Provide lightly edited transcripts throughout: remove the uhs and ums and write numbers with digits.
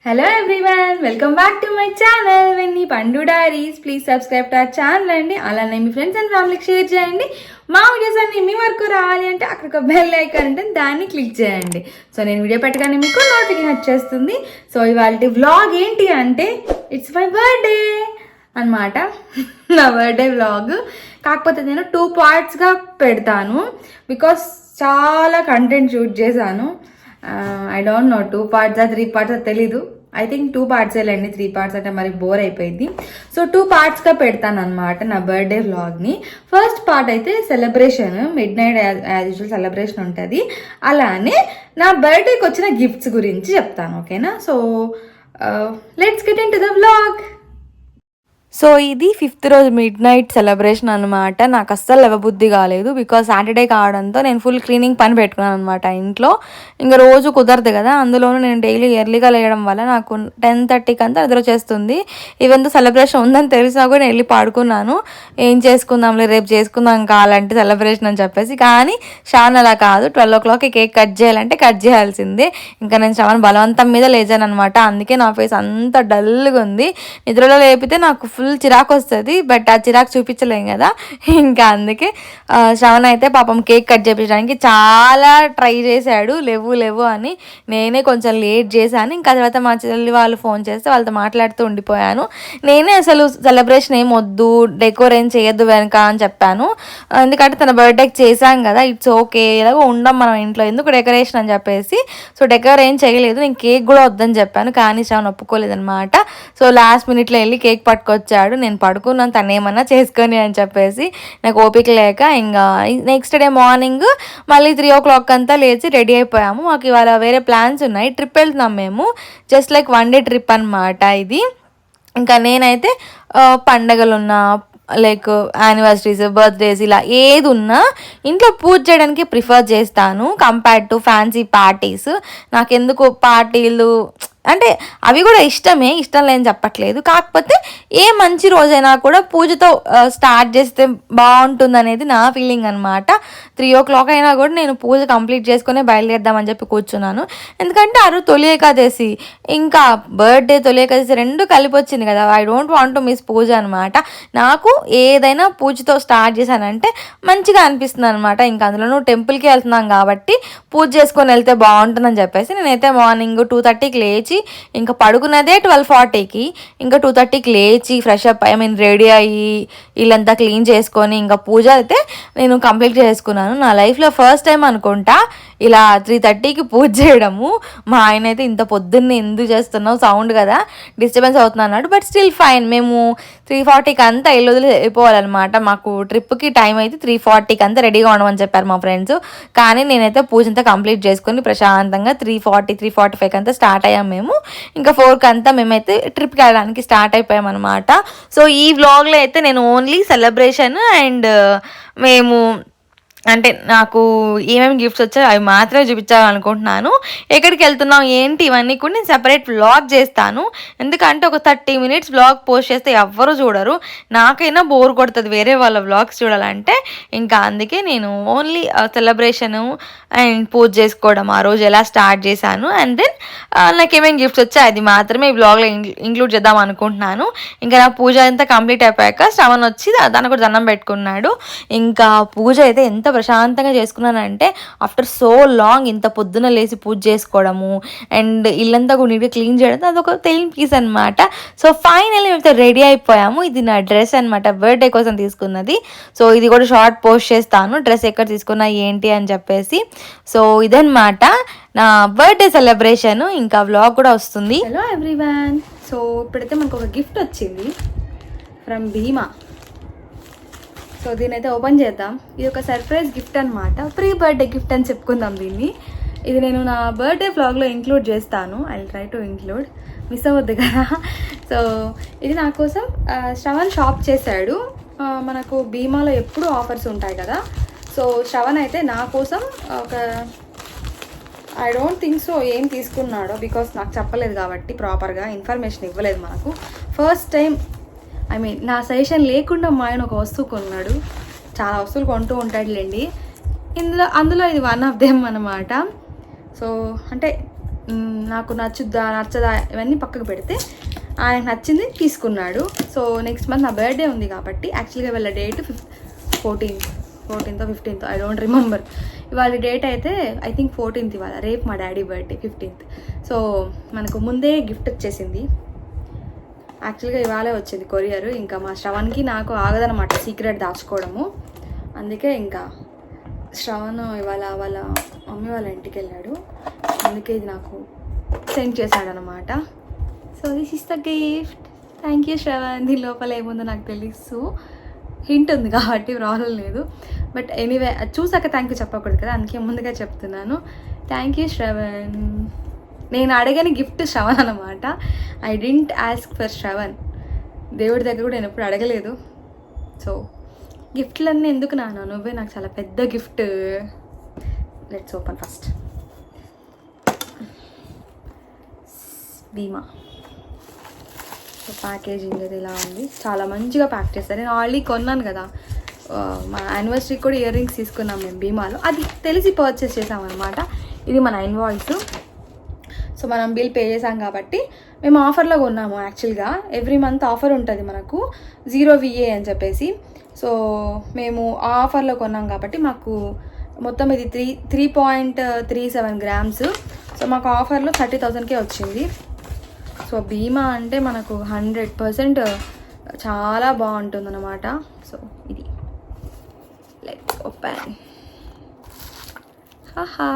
Hello everyone, welcome back to my channel Venni Pandu Diaries. Please subscribe to our channel అండి. అలానే మీ friends and ఫ్యామిలీకి share చేయండి. మా videos అన్ని మీ వరకు రావాలి అంటే అక్కడ ఒక బెల్ ఐకాన్ ఉంటుంది, దాన్ని క్లిక్ చేయండి. సో నేను వీడియో పెట్టగానే మీకు నోటిఫికేషన్ వచ్చేస్తుంది. సో ఇవాళ వ్లాగ్ ఏంటి అంటే ఇట్స్ మై బర్త్డే అన్నమాట. నా బర్త్డే వ్లాగ్ కాకపోతే నేను 2 పార్ట్స్గా పెడతాను బికాస్ చాలా కంటెంట్ షూట్ చేశాను. I don't know 2 parts 3 parts తెలీదు. ఐ థింక్ 2 పార్ట్స్ వెళ్ళండి, 3 పార్ట్స్ అంటే మరి బోర్ అయిపోయింది. సో 2 పార్ట్స్గా పెడతాను అనమాట నా బర్త్డే వ్లాగ్ని. ఫస్ట్ పార్ట్ అయితే celebration, mid night as usual celebration ఉంటుంది. అలానే నా బర్త్డేకి వచ్చిన గిఫ్ట్స్ గురించి చెప్తాను, ఓకేనా? So let's get in to the vlog. So ఇది 5th రోజు మిడ్ నైట్ సెలబ్రేషన్ అనమాట. నాకు అస్సలు లేవబుద్ధి కాలేదు బికాజ్ సాటర్డే కావడంతో నేను ఫుల్ క్లీనింగ్ పని పెట్టుకున్నాను అనమాట ఇంట్లో. ఇంకా రోజు కుదరదు కదా, అందులోనూ నేను డైలీ ఎర్లీగా లేయడం వల్ల నాకు 10:30కి అంతా నిద్ర వచ్చేస్తుంది. ఈవెన్ సెలబ్రేషన్ ఉందని తెలిసినా కూడా నేను వెళ్ళి పాడుకున్నాను. ఏం చేసుకుందాంలే, రేపు చేసుకుందాం కావాలంటే సెలబ్రేషన్ అని చెప్పేసి. కానీ శ్రావణ్ అలా కాదు, 12 o'clockకి కేక్ కట్ చేయాలంటే కట్ చేయాల్సిందే. ఇంకా నేను శ్రావణ్ బలవంతం మీద లేచాను అనమాట. అందుకే నా ఫేస్ అంత డల్గా ఉంది. నిద్రలో లేపితే నాకు ఫుల్ చిరాకు వస్తుంది, బట్ ఆ చిరాకు చూపించలేం కదా. ఇంకా అందుకే శ్రవణ్ అయితే పాపం కేక్ కట్ చేయించడానికి చాలా ట్రై చేశాడు, లేవు అని. నేనే కొంచెం లేట్ చేశాను. ఇంకా తర్వాత మా చెల్లి వాళ్ళు ఫోన్ చేస్తే వాళ్ళతో మాట్లాడుతూ ఉండిపోయాను. నేనే అసలు సెలబ్రేషన్ ఏం వద్దు, డెకోర్ ఏం చేయొద్దు వెనక అని చెప్పాను. ఎందుకంటే తన బర్త్డేకి చేశాం కదా, ఇట్స్ ఓకే, ఎలాగో ఉండం మనం ఇంట్లో, ఎందుకు డెకరేషన్ అని చెప్పేసి. సో డెకోర్ ఏం చేయలేదు. నేను కేక్ కూడా వద్దని చెప్పాను, కానీ శ్రవణ్ ఒప్పుకోలేదనమాట. సో లాస్ట్ మినిట్లో వెళ్ళి కేక్ పట్టుకొచ్చాడు. నేను పడుకున్నాను, తను ఏమన్నా చేసుకొని అని చెప్పేసి. నాకు ఓపిక లేక ఇంకా నెక్స్ట్ డే మార్నింగ్ మళ్ళీ 3 o'clock అంతా లేచి రెడీ అయిపోయాము. మాకు ఇవాళ వేరే ప్లాన్స్ ఉన్నాయి, ట్రిప్ వెళ్తున్నాం మేము. జస్ట్ లైక్ 1 day ట్రిప్ అనమాట ఇది. ఇంకా నేనైతే పండగలున్నా లైక్ యానివర్సరీస్, బర్త్డేస్ ఇలా ఏది ఉన్నా ఇంట్లో పూజ చేయడానికి ప్రిఫర్ చేస్తాను కంపేర్డ్ టు ఫ్యాన్సీ పార్టీస్. నాకెందుకు పార్టీలు అంటే అవి కూడా ఇష్టమే, ఇష్టం లేని చెప్పట్లేదు. కాకపోతే ఏ మంచి రోజైనా కూడా పూజతో స్టార్ట్ చేస్తే బాగుంటుంది అనేది నా ఫీలింగ్ అనమాట. 3 o'clock అయినా కూడా నేను పూజ కంప్లీట్ చేసుకునే బయలుదేరదామని చెప్పి కూర్చున్నాను. ఎందుకంటే ఆ రోజు తొలి ఏకాదశి, ఇంకా బర్త్డే, తొలి ఏకాదశి 2 కలిపి వచ్చింది కదా. I don't want to miss puja అనమాట. నాకు ఏదైనా పూజతో స్టార్ట్ చేశానంటే మంచిగా అనిపిస్తుంది అనమాట. ఇంకా అందులోనూ టెంపుల్కి వెళ్తున్నాం కాబట్టి పూజ చేసుకొని వెళ్తే బాగుంటుందని చెప్పేసి నేనైతే మార్నింగ్ 2:30కి లేచి ఇంకా పడుకున్నదే 12:40కి. ఇంకా 2:30కి లేచి ఫ్రెష్ అప్ రెడీ అయ్యి ఇల్లంతా క్లీన్ చేసుకొని ఇంకా పూజ అయితే నేను కంప్లీట్ చేసుకున్నాను. నా లైఫ్లో ఫస్ట్ టైం అనుకుంటా ఇలా 3:30కి పూజ చేయడము. మా ఆయన అయితే ఇంత పొద్దున్నే ఎందుకు చేస్తున్నావు, సౌండ్ కదా డిస్టర్బెన్స్ అవుతుంది అన్నాడు. But still fine. మేము 3:40కి అంతా ఇల్లు వదిలి వెళ్ళిపోవాలన్నమాట. మాకు ట్రిప్కి టైం అయితే 3:40కి అంతా రెడీగా ఉండమని చెప్పారు మా ఫ్రెండ్స్. కానీ నేనైతే పూజ అంతా కంప్లీట్ చేసుకొని ప్రశాంతంగా 3:40, 3:45కి అంతా స్టార్ట్ అయ్యాము మేము. ఇంకా 4కి అంతా మేమైతే ట్రిప్కి వెళ్ళడానికి స్టార్ట్ అయిపోయాం అనమాట. సో ఈ వ్లాగ్లో అయితే నేను ఓన్లీ సెలబ్రేషన్ అండ్ మేము అంటే నాకు ఏమేమి గిఫ్ట్స్ వచ్చాయో అవి మాత్రమే చూపించాలనుకుంటున్నాను. ఎక్కడికి వెళ్తున్నాం ఏంటి ఇవన్నీ కూడా నేను సెపరేట్ వ్లాగ్ చేస్తాను. ఎందుకంటే ఒక 30 minutes వ్లాగ్ పోస్ట్ చేస్తే ఎవ్వరూ చూడరు, నాకైనా బోర్ కొడుతుంది వేరే వాళ్ళ వ్లాగ్స్ చూడాలంటే. ఇంకా అందుకే నేను ఓన్లీ సెలబ్రేషను అండ్ పూజ చేసుకోవడం, ఆ రోజు ఎలా స్టార్ట్ చేశాను అండ్ దెన్ నాకు ఏమేమి గిఫ్ట్స్ వచ్చాయి అది మాత్రమే ఈ వ్లాగ్లో ఇంక్లూడ్ చేద్దాం అనుకుంటున్నాను. ఇంకా నా పూజ అంతా కంప్లీట్ అయిపోయాక శ్రవణ్ వచ్చి దానికి కూడా దండం పెట్టుకున్నాడు. ఇంకా పూజ అయితే ఎంత ప్రశాంతంగా చేసుకున్నానంటే ఆఫ్టర్ సో లాంగ్ ఇంత పొద్దున లేచి పూజ చేసుకోవడము అండ్ ఇల్లంతా కూడా నీట్గా క్లీన్ చేయడం అదొక తెలియని పీస్ అనమాట. సో ఫైనల్లీ మేమైతే రెడీ అయిపోయాము. ఇది నా డ్రెస్ అనమాట, బర్త్డే కోసం తీసుకున్నది. సో ఇది కూడా షార్ట్ పోస్ట్ చేస్తాను, డ్రెస్ ఎక్కడ తీసుకున్నా ఏంటి అని చెప్పేసి. సో ఇదన్నమాట నా బర్త్డే సెలబ్రేషన్. ఇంకా వ్లాగ్ కూడా వస్తుంది. హలో ఎవ్రీవన్, సో ఇప్పుడైతే మనకు ఒక గిఫ్ట్ వచ్చింది ఫ్రమ్ భీమా. సో దీని అయితే ఓపెన్ చేద్దాం. ఇది ఒక సర్ప్రైజ్ గిఫ్ట్ అనమాట, ప్రీ బర్త్డే గిఫ్ట్ అని చెప్పుకుందాం దీన్ని. ఇది నేను నా బర్త్డే వ్లాగ్లో ఇంక్లూడ్ చేస్తాను. I will try to include, miss అవ్వద్దు కదా. సో ఇది నా కోసం శ్రవణ్ షాప్ చేశాడు. మనకు భీమాలో ఎప్పుడూ ఆఫర్స్ ఉంటాయి కదా. సో శ్రవణ్ అయితే నా కోసం ఒక ఐ డోంట్ థింక్ సో ఏం తీసుకున్నాడో బికాస్ నాకు చెప్పలేదు కాబట్టి ప్రాపర్గా ఇన్ఫర్మేషన్ ఇవ్వలేదు మనకు. ఫస్ట్ టైం నా సజెషన్ లేకుండా మా ఆయన ఒక వస్తువు కొన్నాడు. చాలా వస్తువులు కొంటూ ఉంటాడులేండి, అందులో ఇది వన్ ఆఫ్ దెమ్ అనమాట. సో అంటే నాకు నచ్చదా ఇవన్నీ పక్కకు పెడితే ఆయనకు నచ్చింది తీసుకున్నాడు. సో నెక్స్ట్ మంత్ నా బర్త్డే ఉంది కాబట్టి యాక్చువల్గా వాళ్ళ date 14th 15th I don't remember. ఇవాళ డేట్ అయితే ఐ థింక్ 14th ఇవాళ. రేపు మా డాడీ బర్త్డే 15th. సో మనకు ముందే గిఫ్ట్ వచ్చేసింది. యాక్చువల్గా ఇవాళే వచ్చింది కొరియర్. ఇంకా మా శ్రవణ్కి నాకు ఆగదనమాట సీక్రెట్ దాచుకోవడము. అందుకే ఇంకా శ్రవణ్ ఇవాళ వాళ్ళ మమ్మీ వాళ్ళ ఇంటికి వెళ్ళాడు. అందుకే ఇది నాకు సెండ్ చేశాడనమాట. So this is the gift. Thank you Shravan. దీని లోపల ఏముందో నాకు తెలుసు, హింట్ ఉంది కాబట్టి ప్రాబ్లం లేదు. బట్ ఎనీవే అది చూసాక థ్యాంక్ యూ చెప్పకూడదు కదా, అందుకే ముందుగా చెప్తున్నాను. Thank you Shravan. నేను అడగని గిఫ్ట్ శ్రవణ్ అనమాట. I didn't ask for Shravan. దేవుడి దగ్గర కూడా నేను ఎప్పుడు అడగలేదు. సో గిఫ్ట్లన్నీ ఎందుకు నాన్న, నువ్వే నాకు చాలా పెద్ద gift. Let's open first. Bhima packaging అది ఇలా ఉంది, చాలా మంచిగా ప్యాక్ చేస్తారు. నేను ఆల్రెడీ కొన్నాను కదా, మా యానివర్సరీకి కూడా ఇయర్ రింగ్స్ తీసుకున్నాం మేము భీమాలో. అది తెలిసి పర్చేస్ చేసామన్నమాట. ఇది మన ఇన్వాయిస్. సో మనం బిల్ పే చేసాం కాబట్టి మేము ఆఫర్లో కొన్నాము. యాక్చువల్గా ఎవ్రీ మంత్ ఆఫర్ ఉంటుంది మనకు 0 VA అని చెప్పేసి. సో మేము ఆ ఆఫర్లో కొన్నాం కాబట్టి మాకు మొత్తం ఇది 3.37 grams. సో మాకు ఆఫర్లో 30,000కే వచ్చింది. సో భీమా అంటే మనకు 100% చాలా బాగుంటుంది అన్నమాట. సో ఇది లెట్స్ ఓపెన్. హాహా,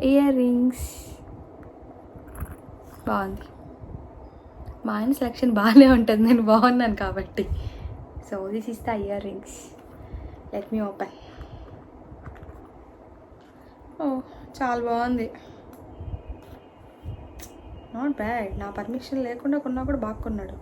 ఇయర్ రింగ్స్ బాగుంది. మా ఆయన సెలెక్షన్ బాగానే ఉంటుంది, నేను బాగున్నాను కాబట్టి. So this is the earrings. Let me open. ఓ చాలా బాగుంది, నాట్ బ్యాడ్. నా పర్మిషన్ లేకుండా కొన్నా కూడా బాగా కొన్నాడు.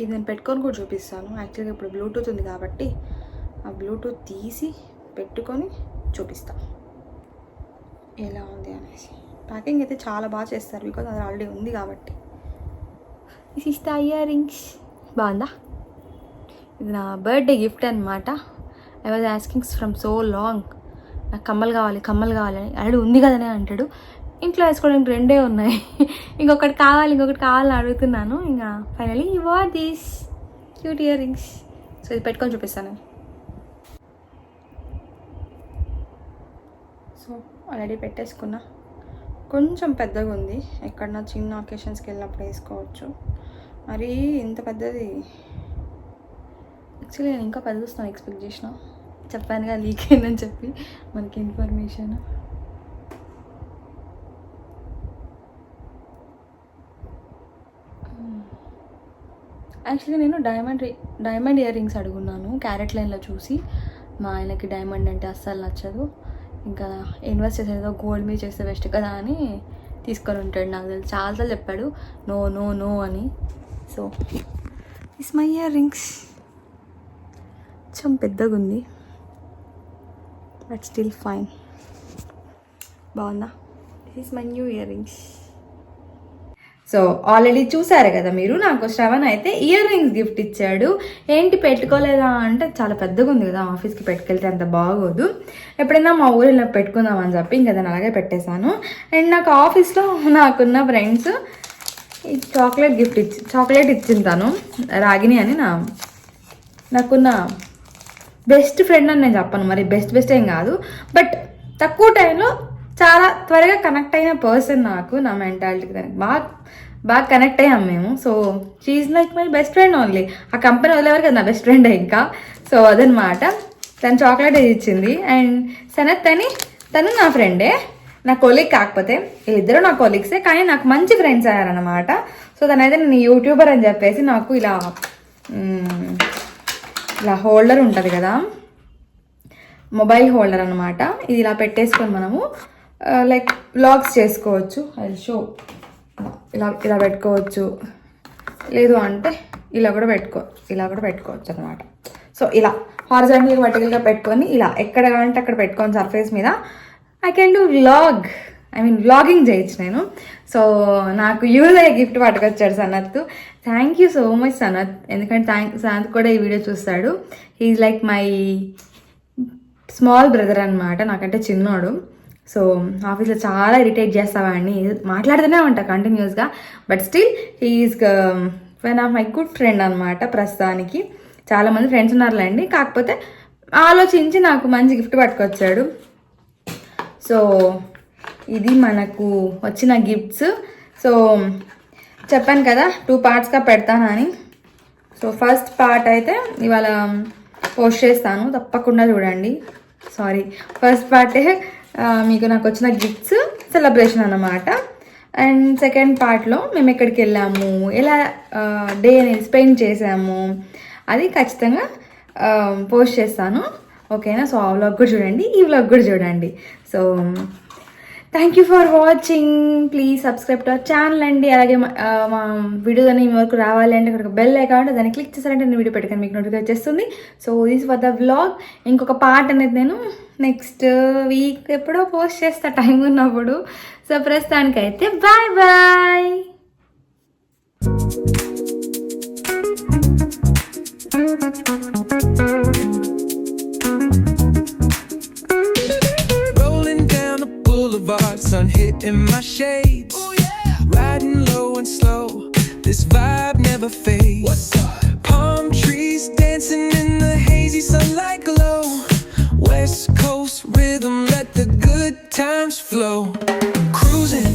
ఇది నేను పెట్టుకొని కూడా చూపిస్తాను. యాక్చువల్గా ఇప్పుడు బ్లూటూత్ ఉంది కాబట్టి ఆ బ్లూటూత్ తీసి పెట్టుకొని చూపిస్తాను ఎలా ఉంది అనేసి. ప్యాకింగ్ అయితే చాలా బాగా చేస్తారు బికాజ్ అది ఆల్రెడీ ఉంది కాబట్టి. This is the ear rings. బాగుందా? ఇది నా బర్త్డే గిఫ్ట్ అనమాట. I was asking from so long, నాకు కమ్మలు కావాలి అని. ఆల్రెడీ ఉంది కదనే అంటాడు. ఇంట్లో వేసుకోవడానికి 2 ఉన్నాయి, ఇంకొకటి కావాలని అడుగుతున్నాను. ఇంకా finally you what these cute earrings. So ఇది పెట్టుకొని చూపిస్తాను. సో ఆల్రెడీ పెట్టేసుకున్నా. కొంచెం పెద్దగా ఉంది, ఎక్కడన్నా చిన్న అకేషన్స్కి వెళ్ళినప్పుడు వేసుకోవచ్చు. మరి ఇంత పెద్దది యాక్చువల్లీ నేను ఇంకా పెద్ద వస్తాను ఎక్స్పెక్ట్ చేసిన. చెప్పానుగా లీక్ అయిందని చెప్పి మనకి ఇన్ఫర్మేషన్. యాక్చువల్గా నేను డైమండ్ ఇయర్ రింగ్స్ అడుగున్నాను క్యారెట్ లైన్లో చూసి. మా ఆయనకి డైమండ్ అంటే అస్సలు నచ్చదు. ఇంకా ఇన్వెస్ట్ చేసేదో గోల్డ్ మీద చేస్తే బెస్ట్ కదా అని తీసుకొని ఉంటాడు. నాకు తెలిసి చాలాసార్లు చెప్పాడు నో నో నో అని. So is my ear rings. కొంచెం పెద్దగా ఉంది బట్ స్టిల్ ఫైన్. బాగుందా? This is my new ear rings. So already చూసారు కదా మీరు, నాకు శ్రవణ్ అయితే ఇయర్ రింగ్స్ గిఫ్ట్ ఇచ్చాడు. ఏంటి పెట్టుకోలేదా అంటే, చాలా పెద్దగా ఉంది కదా, ఆఫీస్కి పెట్టుకెళ్తే అంత బాగోదు, ఎప్పుడైనా మా ఊరిలో పెట్టుకుందామని చెప్పి ఇంకా దాన్ని అలాగే పెట్టేశాను. అండ్ నాకు ఆఫీస్లో నాకున్న ఫ్రెండ్స్ ఈ చాక్లెట్ ఇచ్చింది తను, రాగిని అని. నాకున్న బెస్ట్ ఫ్రెండ్ అని నేను చెప్పను, మరి బెస్ట్ ఏం కాదు, బట్ తక్కువ టైంలో చాలా త్వరగా కనెక్ట్ అయిన పర్సన్. నాకు నా మెంటాలిటీకి దానికి బాగా కనెక్ట్ అయ్యాం మేము. So she like my best friend only. ఆ కంపెనీ వదిలేవారు కదా నా బెస్ట్ ఫ్రెండ్ ఇంకా. సో అదనమాట, తను చాక్లెట్ ఇచ్చింది. అండ్ సనత్ అని తను నా ఫ్రెండే, నా కొలీగ్ కాకపోతే. వీళ్ళిద్దరూ నా కొలీగ్సే కానీ నాకు మంచి ఫ్రెండ్స్ అయ్యారనమాట. సో తనైతే నేను యూట్యూబర్ అని చెప్పేసి నాకు ఇలా హోల్డర్ ఉంటుంది కదా, మొబైల్ హోల్డర్ అనమాట. ఇది ఇలా పెట్టేసుకొని మనము లైక్ వ్లాగ్స్ చేసుకోవచ్చు. అది షో ఇలా పెట్టుకోవచ్చు, లేదు అంటే ఇలా కూడా పెట్టుకోవచ్చు అనమాట. సో ఇలా హారిజాంటల్గా వర్టికల్గా పెట్టుకొని ఇలా ఎక్కడ కావాలంటే అక్కడ పెట్టుకొని సర్ఫేస్ మీద I can do vlog vlogging చేయొచ్చు నేను. సో నాకు యూజ్ అయ్యే గిఫ్ట్ పట్టుకొచ్చాడు Sanath. Thank you so much Sanath, ఎందుకంటే సనత్ కూడా ఈ వీడియో చూస్తాడు. He like my small brother అనమాట, నాకంటే చిన్నోడు. సో ఆఫీస్లో చాలా ఇరిటేట్ చేస్తావాడిని, మాట్లాడుతూనే ఉంటా కంటిన్యూస్గా. But still he's one of my good friend అనమాట. ప్రస్తుతానికి చాలామంది ఫ్రెండ్స్ ఉన్నారులేండి, కాకపోతే ఆలోచించి నాకు మంచి గిఫ్ట్ పట్టుకొచ్చాడు. సో ఇది మనకు వచ్చిన గిఫ్ట్స్. సో చెప్పాను కదా 2 పార్ట్స్గా పెడతానని. సో ఫస్ట్ పార్ట్ అయితే ఇవాళ పోస్ట్ చేస్తాను, తప్పకుండా చూడండి. ఫస్ట్ పార్టే మీకు నాకు వచ్చిన గిఫ్ట్స్ సెలబ్రేషన్ అన్నమాట. అండ్ సెకండ్ పార్ట్లో మేము ఎక్కడికి వెళ్ళాము, ఎలా డే అనేది స్పెండ్ చేసాము, అది ఖచ్చితంగా పోస్ట్ చేస్తాను. ఓకేనా? సో ఆ వ్లాగ్ కూడా చూడండి, ఈ వ్లాగ్ కూడా చూడండి. So thank you for watching. Please subscribe to our channel అండి. అలాగే మా వీడియో మీ వరకు రావాలి అంటే అక్కడ బెల్ ఐకాన్ దాన్ని క్లిక్ చేశారంటే నేను వీడియో పెట్టగానే మీకు నోటిఫికేషన్ వచ్చేస్తుంది. So this for the vlog. ఇంకొక పార్ట్ అనేది నేను నెక్స్ట్ వీక్ ఎప్పుడో పోస్ట్ చేస్తా, టైం ఉన్నప్పుడు. సో ప్రస్తుతానికైతే bye bye. Sun hitting my shades. Ooh, yeah. Riding low and slow. This vibe never fades. What's up? Palm trees dancing in the hazy sunlight glow. West Coast rhythm, let the good times flow. Cruising